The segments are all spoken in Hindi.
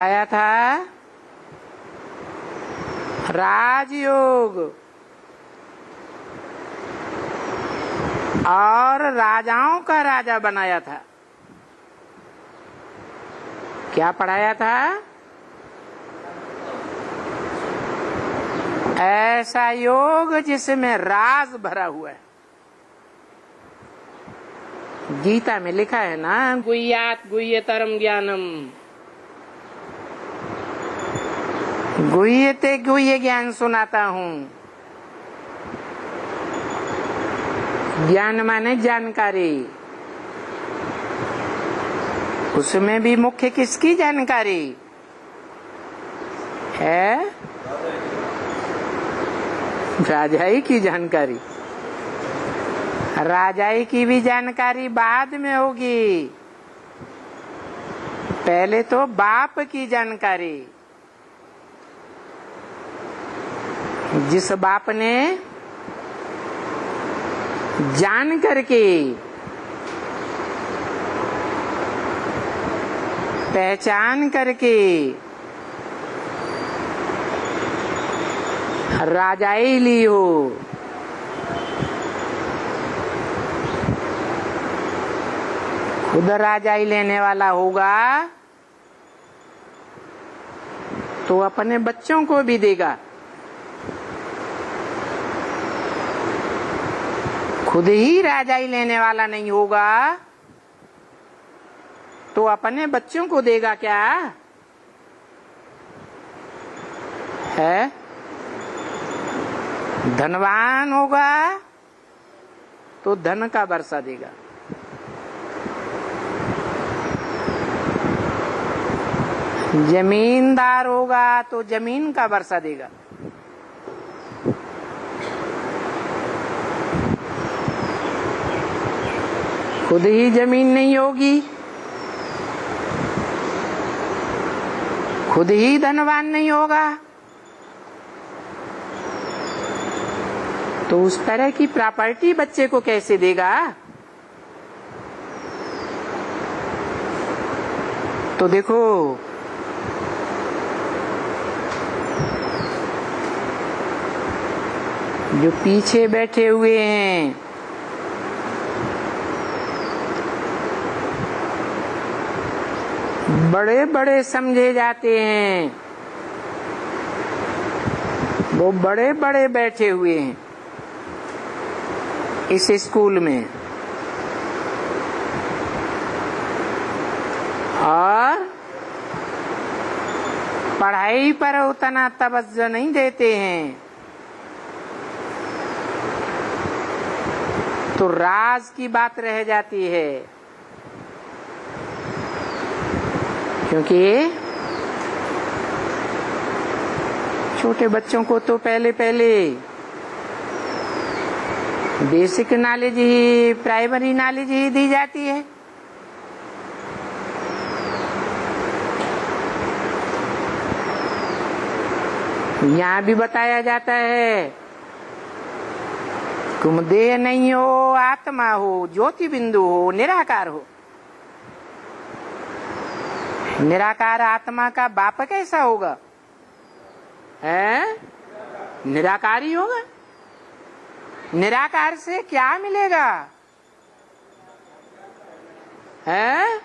आया था राजयोग और राजाओं का राजा बनाया था। क्या पढ़ाया था? ऐसा योग जिसमें राज भरा हुआ है। गीता में लिखा है ना, गुह्यात गुह्यतरम ज्ञानम, गुह्यते गुह्य ज्ञान सुनाता हूँ। ज्ञान माने जानकारी। उसमें भी मुख्य किसकी जानकारी है? राजाई की जानकारी। राजाई की भी जानकारी बाद में होगी, पहले तो बाप की जानकारी। जिस बाप ने जान करके पहचान करके राजाई ली हो, खुद राजाई लेने वाला होगा तो अपने बच्चों को भी देगा। खुद ही राजाई लेने वाला नहीं होगा तो अपने बच्चों को देगा क्या? है धनवान होगा तो धन का वर्षा देगा। जमींदार होगा तो जमीन का वर्षा देगा। खुद ही जमीन नहीं होगी, खुद ही धनवान नहीं होगा तो उस तरह की प्रॉपर्टी बच्चे को कैसे देगा? तो देखो, जो पीछे बैठे हुए हैं, बड़े बड़े समझे जाते हैं, वो बड़े बड़े बैठे हुए हैं इस स्कूल में और पढ़ाई पर उतना तवज्जो नहीं देते हैं, तो राज की बात रह जाती है। क्योंकि छोटे बच्चों को तो पहले बेसिक नॉलेज ही, प्राइमरी नॉलेज ही दी जाती है। यहाँ भी बताया जाता है तुम देह नहीं हो, आत्मा हो, ज्योति बिंदु हो, निराकार हो। निराकार आत्मा का बाप कैसा होगा? है निराकारी होगा। निराकार से क्या मिलेगा? है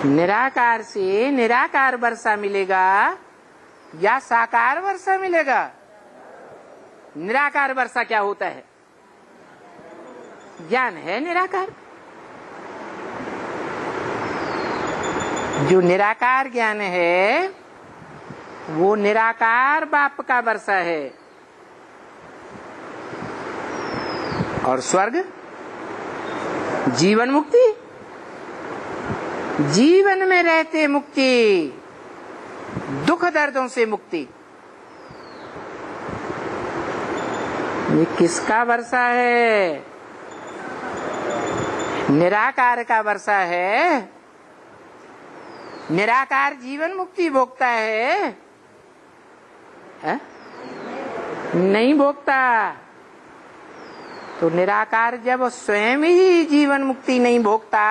निराकार से निराकार वर्षा मिलेगा या साकार वर्षा मिलेगा? निराकार वर्षा क्या होता है? ज्ञान है निराकार। जो निराकार ज्ञान है वो निराकार बाप का वर्षा है। और स्वर्ग जीवन मुक्ति, जीवन में रहते मुक्ति, दुख दर्दों से मुक्ति। ये किसका वर्षा है? निराकार का वर्षा है। निराकार जीवन मुक्ति भोगता है? नहीं भोगता। तो निराकार जब स्वयं ही जीवन मुक्ति नहीं भोगता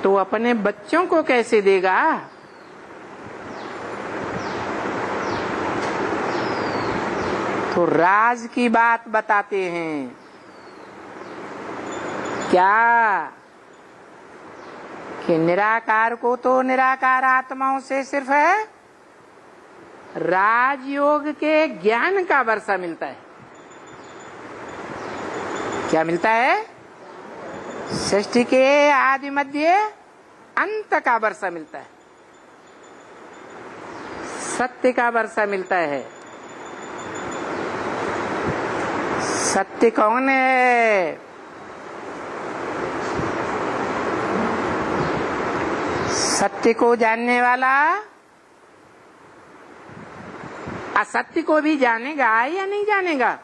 तो अपने बच्चों को कैसे देगा? तो राज की बात बताते हैं। क्या कि निराकार को तो निराकार आत्माओं से सिर्फ राजयोग के ज्ञान का वर्षा मिलता है। क्या मिलता है? सृष्टि के आदि मध्य अंत का वर्षा मिलता है, सत्य का वर्षा मिलता है। सत्य कौन है? सत्य को जानने वाला असत्य को भी जानेगा या नहीं जानेगा?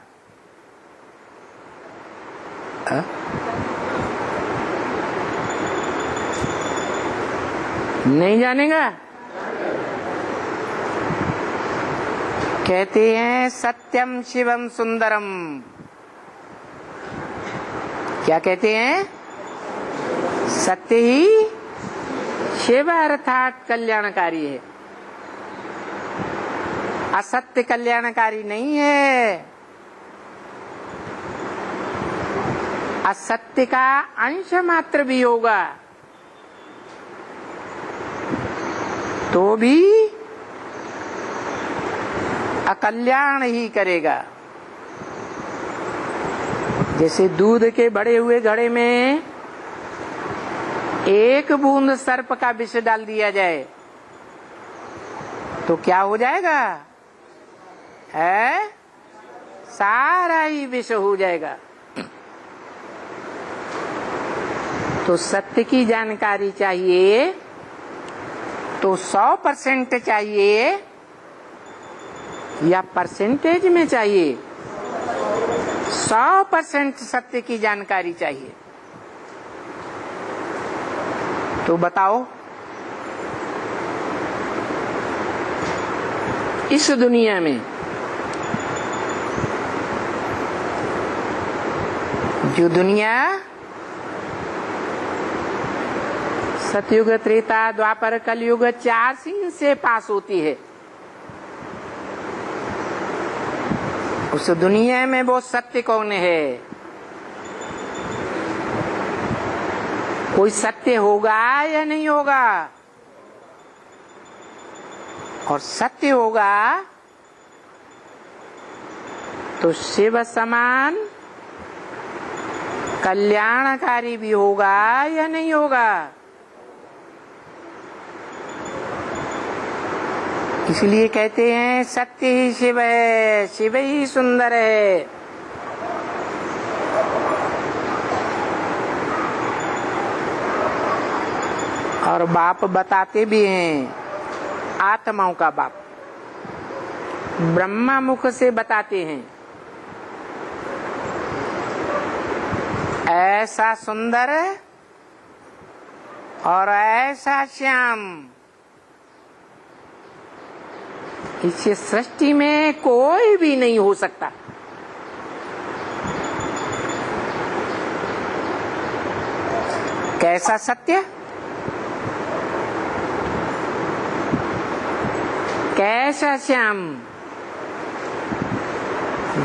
नहीं जानेगा। कहते हैं सत्यम शिवम सुंदरम। क्या कहते हैं? सत्य ही शिव अर्थात कल्याणकारी है, असत्य कल्याणकारी नहीं है। असत्य का अंश मात्र भी होगा तो भी अकल्याण ही करेगा। जैसे दूध के बढ़े हुए घड़े में एक बूंद सर्प का विष डाल दिया जाए तो क्या हो जाएगा? है सारा ही विष हो जाएगा। तो सत्य की जानकारी चाहिए तो 100% चाहिए या परसेंटेज में चाहिए? 100% सत्य की जानकारी चाहिए। तो बताओ, इस दुनिया में जो दुनिया सतयुग, त्रेता, द्वापर, कलयुग 4 सिंह से पास होती है, उस दुनिया में वो सत्य कौन है? कोई सत्य होगा या नहीं होगा? और सत्य होगा तो शिव समान कल्याणकारी भी होगा या नहीं होगा? इसलिए कहते हैं सत्य ही शिव है, शिव ही सुंदर है। और बाप बताते भी हैं, आत्माओं का बाप ब्रह्मा मुख से बताते हैं, ऐसा सुंदर और ऐसा श्याम इस सृष्टि में कोई भी नहीं हो सकता। कैसा सत्य, कैसा श्याम,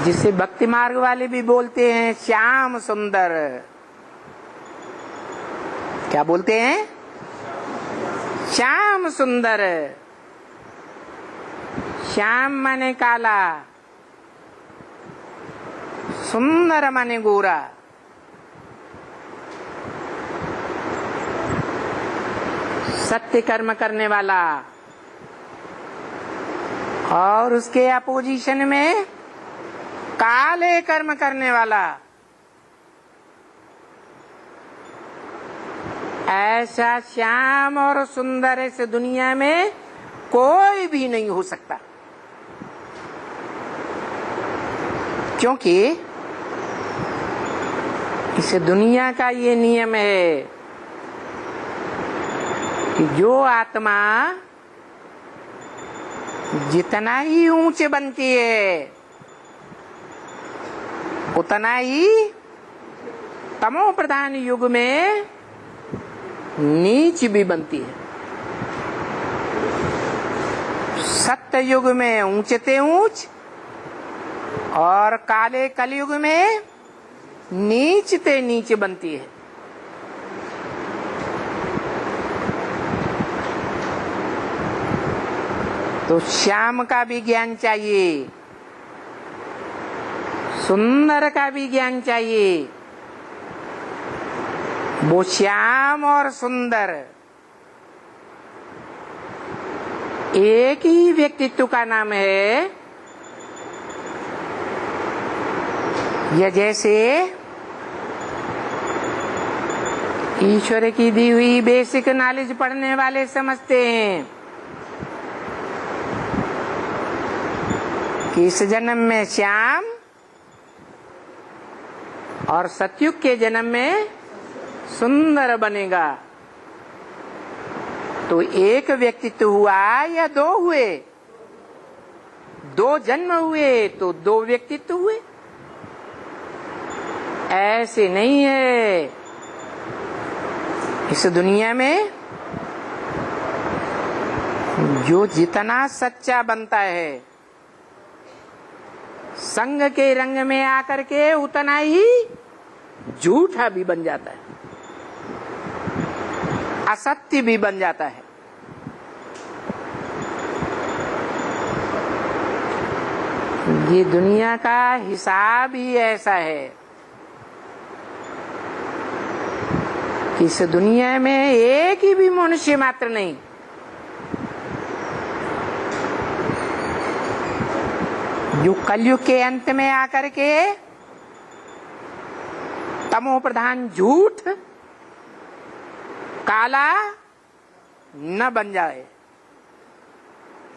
जिसे भक्ति मार्ग वाले भी बोलते हैं श्याम सुंदर। क्या बोलते हैं? श्याम सुंदर। श्याम माने काला, सुंदर माने गोरा। सत्य कर्म करने वाला और उसके अपोजिशन में काले कर्म करने वाला, ऐसा श्याम और सुंदर इस दुनिया में कोई भी नहीं हो सकता। क्योंकि इस दुनिया का ये नियम है कि जो आत्मा जितना ही ऊंचे बनती है उतना ही तमो प्रधान युग में नीच भी बनती है। सत्य युग में ऊंचते ऊंच और काले कलयुग में नीचते नीच बनती है। तो श्याम का भी ज्ञान चाहिए, सुंदर का भी ज्ञान चाहिए। वो श्याम और सुंदर एक ही व्यक्तित्व का नाम है। यह जैसे ईश्वर की दी हुई बेसिक नॉलेज पढ़ने वाले समझते हैं कि इस जन्म में श्याम और सतयुग के जन्म में सुंदर बनेगा। तो एक व्यक्तित्व हुआ या दो हुए? दो जन्म हुए तो दो व्यक्तित्व हुए। ऐसे नहीं है। इस दुनिया में जो जितना सच्चा बनता है संग के रंग में आकर के उतना ही झूठा भी बन जाता है, असत्य भी बन जाता है। ये दुनिया का हिसाब ही ऐसा है कि इस दुनिया में एक ही भी मनुष्य मात्र नहीं, जो कलयुग के अंत में आकर के तमो प्रधान झूठ काला न बन जाए।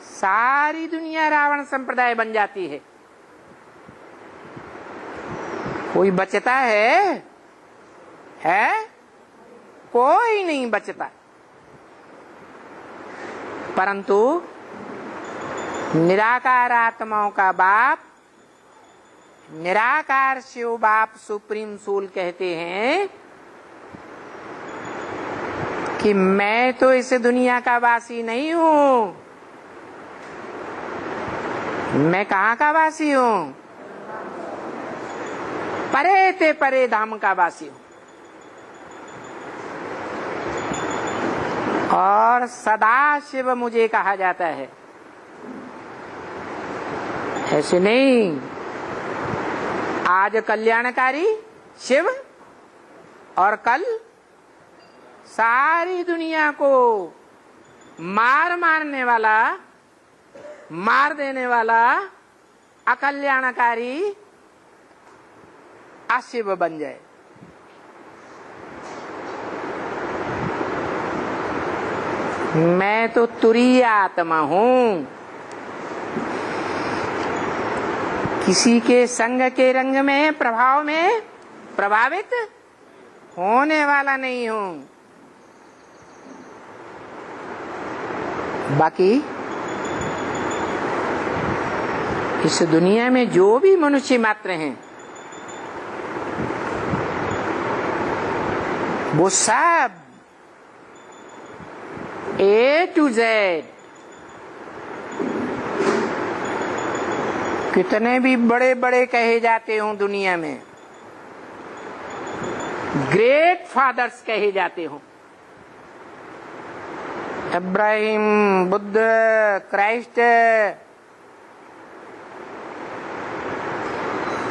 सारी दुनिया रावण संप्रदाय बन जाती है। कोई बचता है? कोई नहीं बचता। परंतु निराकार आत्माओं का बाप, निराकार शिव बाप सुप्रीम सोल कहते हैं कि मैं तो इस दुनिया का वासी नहीं हूं। मैं कहाँ का वासी हूं? परे ते परे धाम का वासी हूं। और सदा शिव मुझे कहा जाता है। ऐसे नहीं, आज कल्याणकारी शिव और कल सारी दुनिया को मारने वाला, मार देने वाला अकल्याणकारी अशिव बन जाए। मैं तो तुरीय आत्मा हूं, किसी के संग के रंग में प्रभाव में प्रभावित होने वाला नहीं हूं। बाकी इस दुनिया में जो भी मनुष्य मात्र हैं वो सब A to Z कितने भी बड़े बड़े कहे जाते हों दुनिया में, ग्रेट फादर्स कहे जाते हों, इब्राहिम, बुद्ध, क्राइस्ट,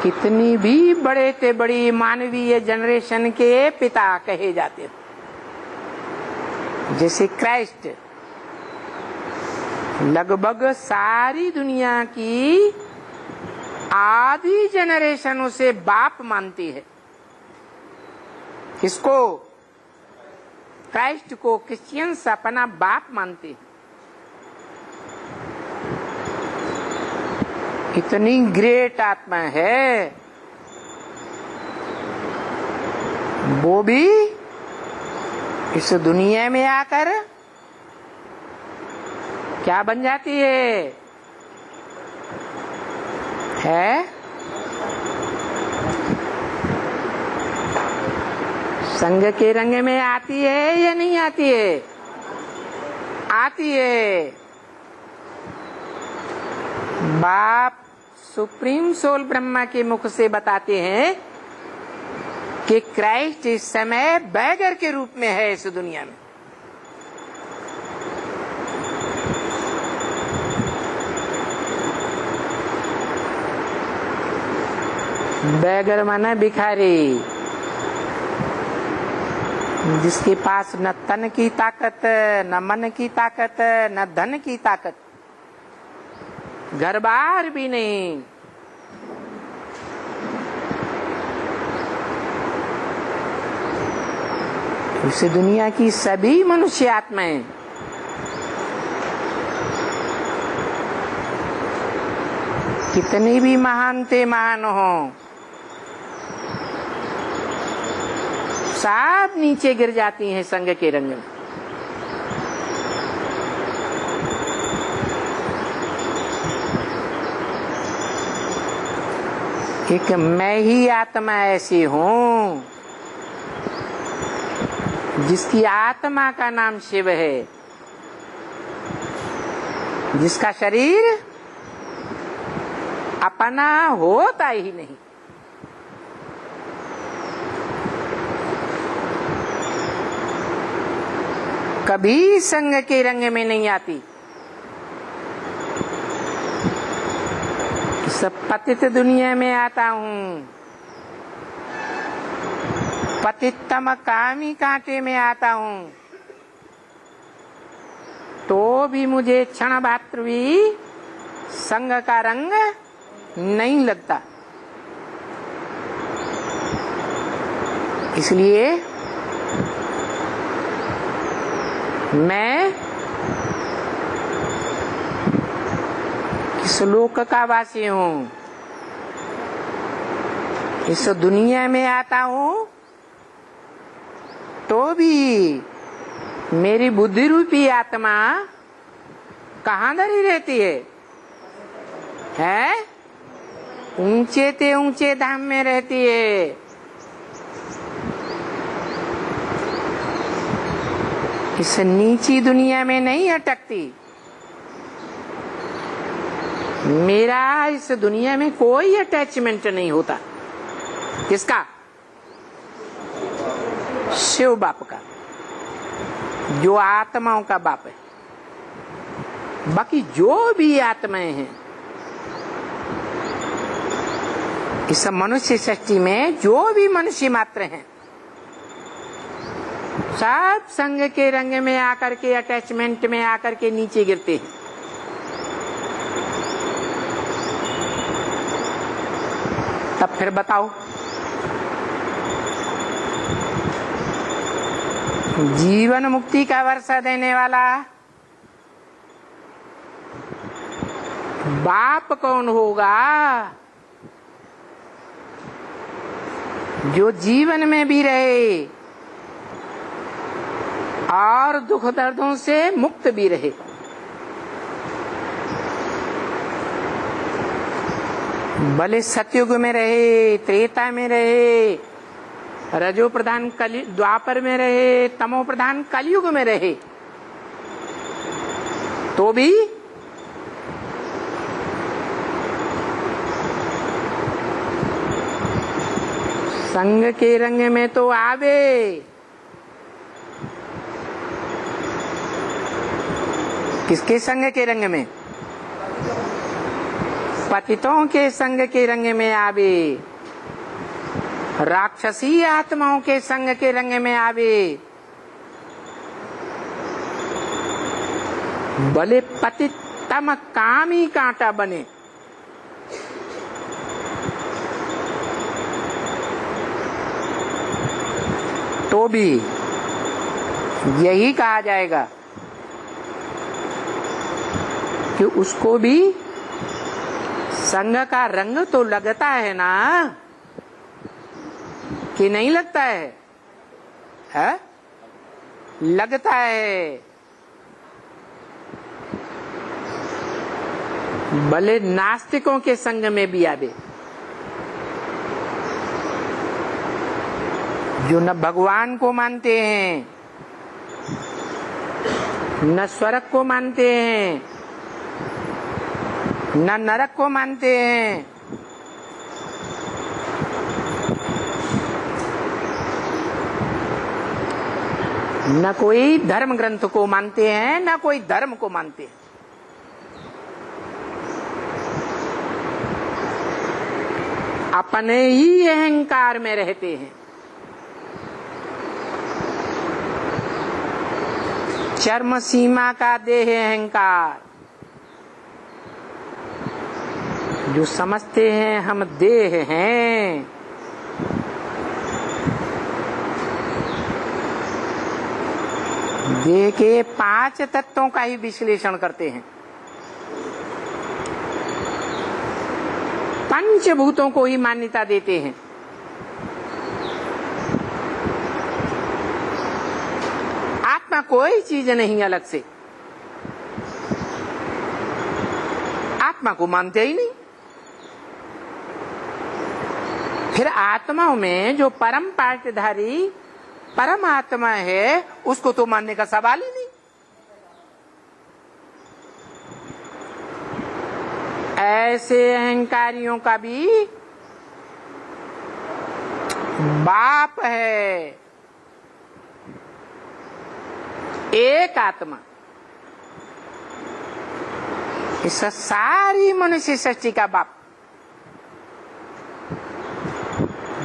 कितनी भी बड़े से बड़ी मानवीय जनरेशन के पिता कहे जाते हो, जैसे क्राइस्ट लगभग सारी दुनिया की आधी जनरेशन उसे बाप मानती है। किसको? क्राइस्ट को क्रिश्चियंस अपना बाप मानते हैं। इतनी ग्रेट आत्मा है, वो भी इस दुनिया में आकर क्या बन जाती है? संग के रंग में आती है या नहीं आती है? आती है। बाप सुप्रीम सोल ब्रह्मा के मुख से बताते हैं कि क्राइस्ट इस समय बैगर के रूप में है इस दुनिया में। बैगर माना भिखारी, जिसके पास न तन की ताकत, न मन की ताकत, न धन की ताकत, घर बार भी नहीं। इस दुनिया की सभी मनुष्य आत्माएं कितनी भी महान ते महान हो, सब नीचे गिर जाती हैं संग के रंग में। एक मैं ही आत्मा ऐसी हूं जिसकी आत्मा का नाम शिव है, जिसका शरीर अपना होता ही नहीं। कभी संग के रंग में नहीं आती। सब पतित दुनिया में आता हूँ, पतितम कामी कांटे में आता हूँ, तो भी मुझे क्षण मात्र भी संग का रंग नहीं लगता। इसलिए मैं इस लोक का वासी हूँ, इस दुनिया में आता हूँ, तो भी मेरी बुद्धि रूपी आत्मा कहाँ धरी रहती है? ऊंचे ते ऊंचे धाम में रहती है। इस नीची दुनिया में नहीं अटकती। मेरा इस दुनिया में कोई अटैचमेंट नहीं होता। किसका? शिव बाप का, जो आत्माओं का बाप है। बाकी जो भी आत्माएं हैं इस मनुष्य सृष्टि में, जो भी मनुष्य मात्र हैं, सब संग के रंग में आकर के, अटैचमेंट में आकर के नीचे गिरते हैं। तब फिर बताओ, जीवन मुक्ति का वर्षा देने वाला बाप कौन होगा? जो जीवन में भी रहे और दुख दर्दों से मुक्त भी रहे। भले सतयुग में रहे, त्रेता में रहे, रजो प्रधान द्वापर में रहे, तमो प्रधान कलयुग में रहे, तो भी संग के रंग में तो आवे। किसके संग के रंग में? पतितों के संग के रंग में आवे, राक्षसी आत्माओं के संग के रंग में आवे। भले पतितम कामी कांटा बने, तो भी यही कहा जाएगा कि उसको भी संग का रंग तो लगता है ना, कि नहीं लगता है? लगता है। भले नास्तिकों के संग में भी आवे, जो न भगवान को मानते हैं, न स्वर्ग को मानते हैं, न नरक को मानते हैं, न कोई धर्म ग्रंथ को मानते हैं, न कोई धर्म को मानते हैं। अपने ही अहंकार में रहते हैं। चर्म सीमा का देह अहंकार, जो समझते हैं हम देह हैं, देह के 5 तत्वों का ही विश्लेषण करते हैं, पंचभूतों को ही मान्यता देते हैं। आत्मा कोई चीज नहीं अलग से, आत्मा को मानते ही नहीं। फिर आत्माओं में जो परम पाठधारी परमात्मा है, उसको तो मानने का सवाल ही नहीं। ऐसे अहंकारियों का भी बाप है एक आत्मा। इस सारी मनुष्य सृष्टि का बाप,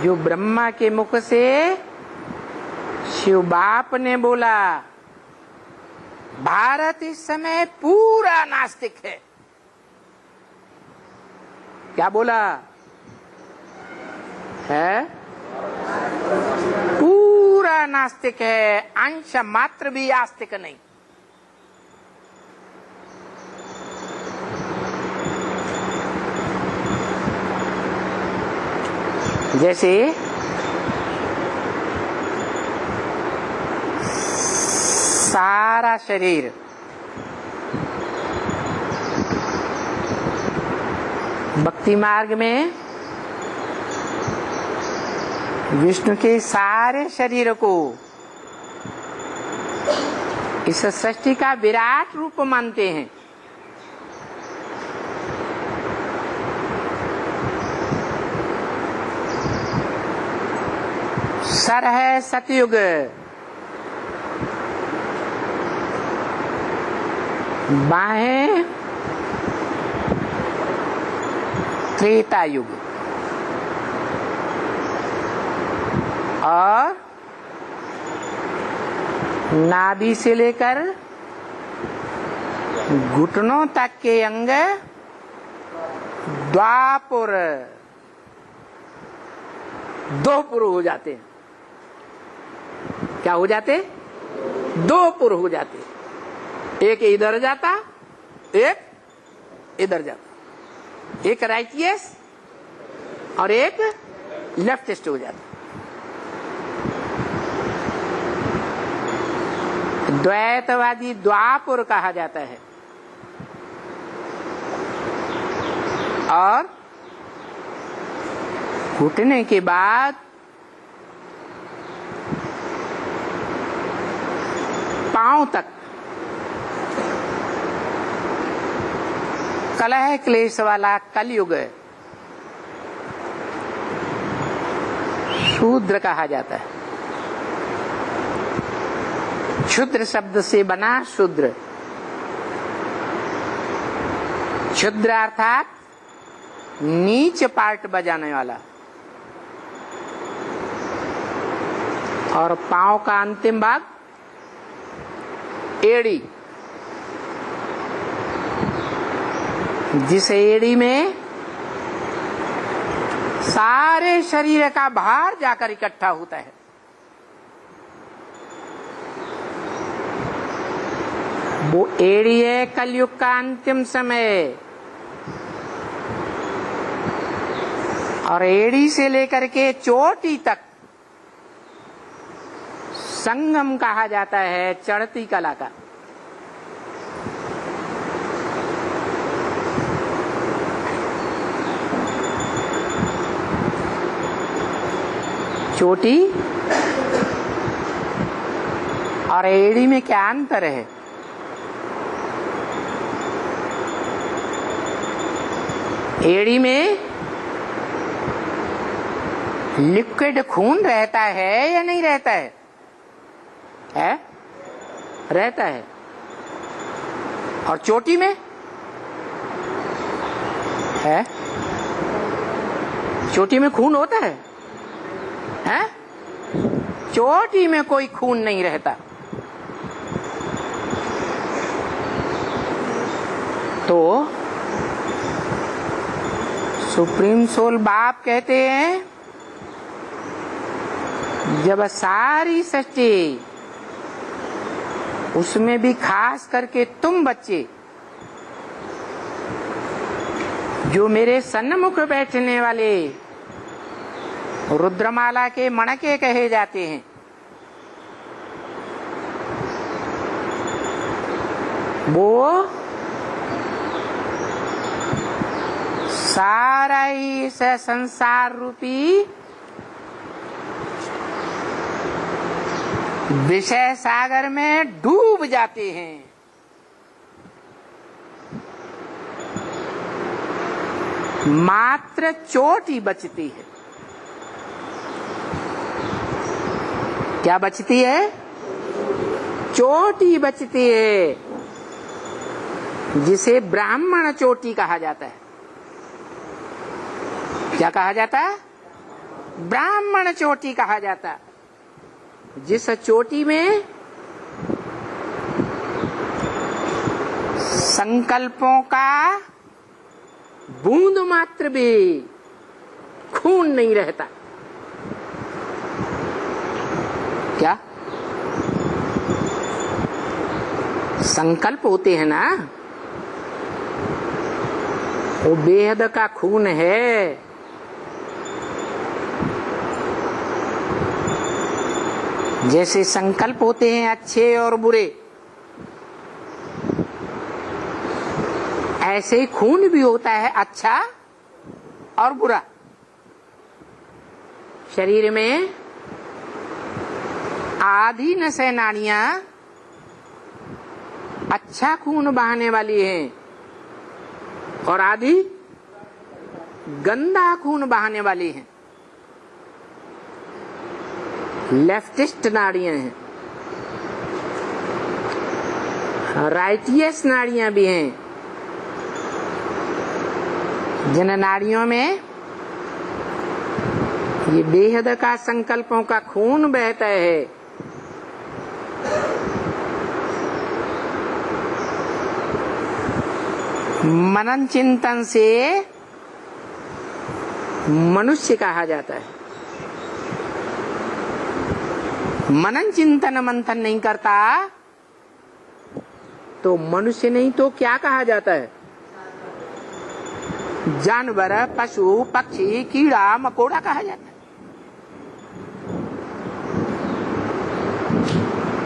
जो ब्रह्मा के मुख से शिव बाप ने बोला, भारत इस समय पूरा नास्तिक है। क्या बोला है? पूरा नास्तिक है, अंश मात्र भी आस्तिक नहीं। जैसे सारा शरीर भक्ति मार्ग में विष्णु के सारे शरीर को इस सृष्टि का विराट रूप मानते हैं। सर है सतयुग, बाहें त्रेता युग और नाभि से लेकर घुटनों तक के अंग द्वापुर, 2 पुर हो जाते हैं। क्या हो जाते? 2 पुर हो जाते। एक इधर जाता, एक इधर जाता, एक राइटियस और एक लेफ्टिस्ट हो जाता। द्वैतवादी द्वापुर कहा जाता है। और घुटने के बाद पांव तक कलह क्लेश वाला कलयुग शूद्र कहा जाता है। क्षुद्र शब्द से बना शूद्र। क्षुद्र अर्थात नीच पार्ट बजाने वाला। और पांव का अंतिम भाग एड़ी, जिस एड़ी में सारे शरीर का भार जाकर इकट्ठा होता है। वो एड़ी है कलयुग का अंतिम समय। और एड़ी से लेकर के चोटी तक संगम कहा जाता है चढ़ती कला का। चोटी और एड़ी में क्या अंतर है? एड़ी में लिक्विड खून रहता है या नहीं रहता है? रहता है। और चोटी में है? चोटी में खून होता है? चोटी में कोई खून नहीं रहता। तो सुप्रीम सोल बाप कहते हैं, जब सारी सृष्टि, उसमें भी खास करके तुम बच्चे जो मेरे सन्मुख बैठने वाले रुद्रमाला के मणके कहे जाते हैं, वो सारा ही इस संसार रूपी विषय सागर में डूब जाते हैं। मात्र चोटी बचती है। क्या बचती है? चोटी बचती है, जिसे ब्राह्मण चोटी कहा जाता है। क्या कहा जाता है? ब्राह्मण चोटी कहा जाता है। जिस चोटी में संकल्पों का बूंद मात्र भी खून नहीं रहता। क्या संकल्प होते हैं ना, वो बेहद का खून है। जैसे संकल्प होते हैं अच्छे और बुरे, ऐसे ही खून भी होता है अच्छा और बुरा। शरीर में आधी नसें नाड़ियां अच्छा खून बहाने वाली हैं और आधी गंदा खून बहाने वाली हैं। लेफ्टिस्ट नाड़ियां हैं, राइटियस नाड़ियां भी हैं। जिन नाड़ियों में ये बेहद का संकल्पों का खून बहता है, मनन चिंतन से मनुष्य कहा जाता है। मनन चिंतन मंथन नहीं करता तो मनुष्य नहीं तो क्या कहा जाता है? जानवर, पशु, पक्षी, कीड़ा मकोड़ा कहा जाता है।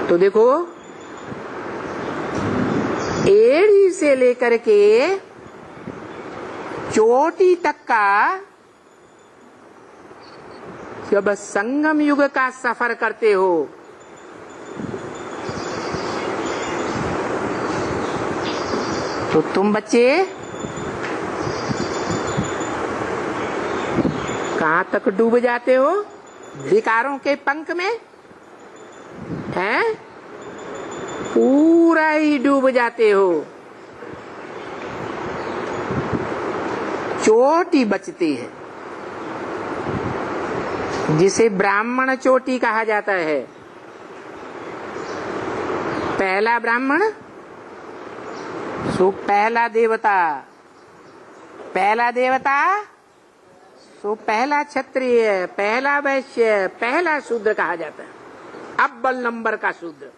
तो देखो, एड़ी से लेकर के चोटी तक का जब संगम युग का सफर करते हो तो तुम बच्चे कहां तक डूब जाते हो? विकारों के पंख में हैं? पूरा ही डूब जाते हो। चोटी बचती है, जिसे ब्राह्मण चोटी कहा जाता है। पहला ब्राह्मण सो पहला देवता, पहला देवता सो पहला क्षत्रिय, पहला वैश्य, पहला शूद्र कहा जाता है। अव्वल नंबर का शूद्र,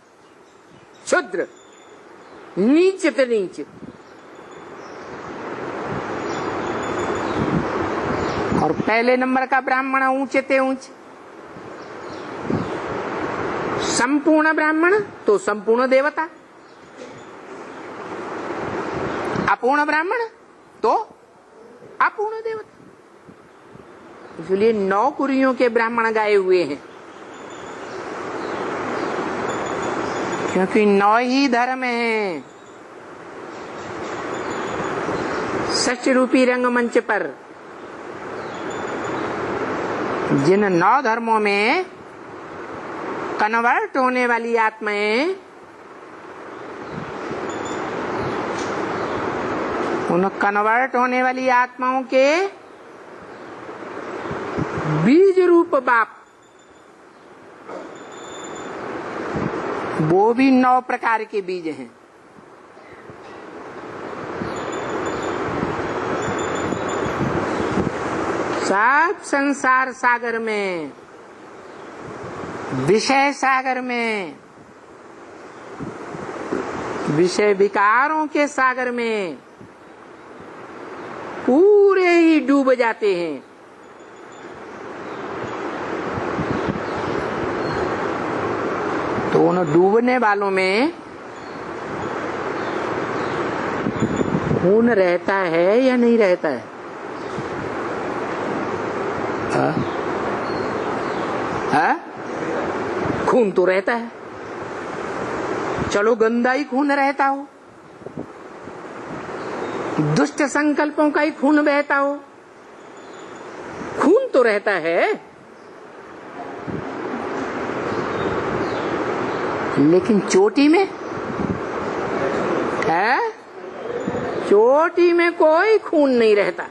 शूद्र नीच से नीच। और पहले नंबर का ब्राह्मण ऊंचे ते ऊंचे। संपूर्ण ब्राह्मण तो संपूर्ण देवता, अपूर्ण ब्राह्मण तो अपूर्ण देवता। इसलिए 9 कुरियों के ब्राह्मण गाए हुए हैं। क्योंकि 9 ही धर्म हैं सत्य रूपी रंगमंच पर। जिन 9 धर्मों में कन्वर्ट होने वाली आत्माएं उन कन्वर्ट होने वाली आत्माओं के बीज रूप बाप वो भी 9 प्रकार के बीज हैं। सब संसार सागर में, विषय सागर में, विषय विकारों के सागर में पूरे ही डूब जाते हैं। तो उन डूबने वालों में खून रहता है या नहीं रहता है? खून तो रहता है। चलो गंदा ही खून रहता हो, दुष्ट संकल्पों का ही खून बहता हो, खून तो रहता है। लेकिन चोटी में है, चोटी में कोई खून नहीं रहता।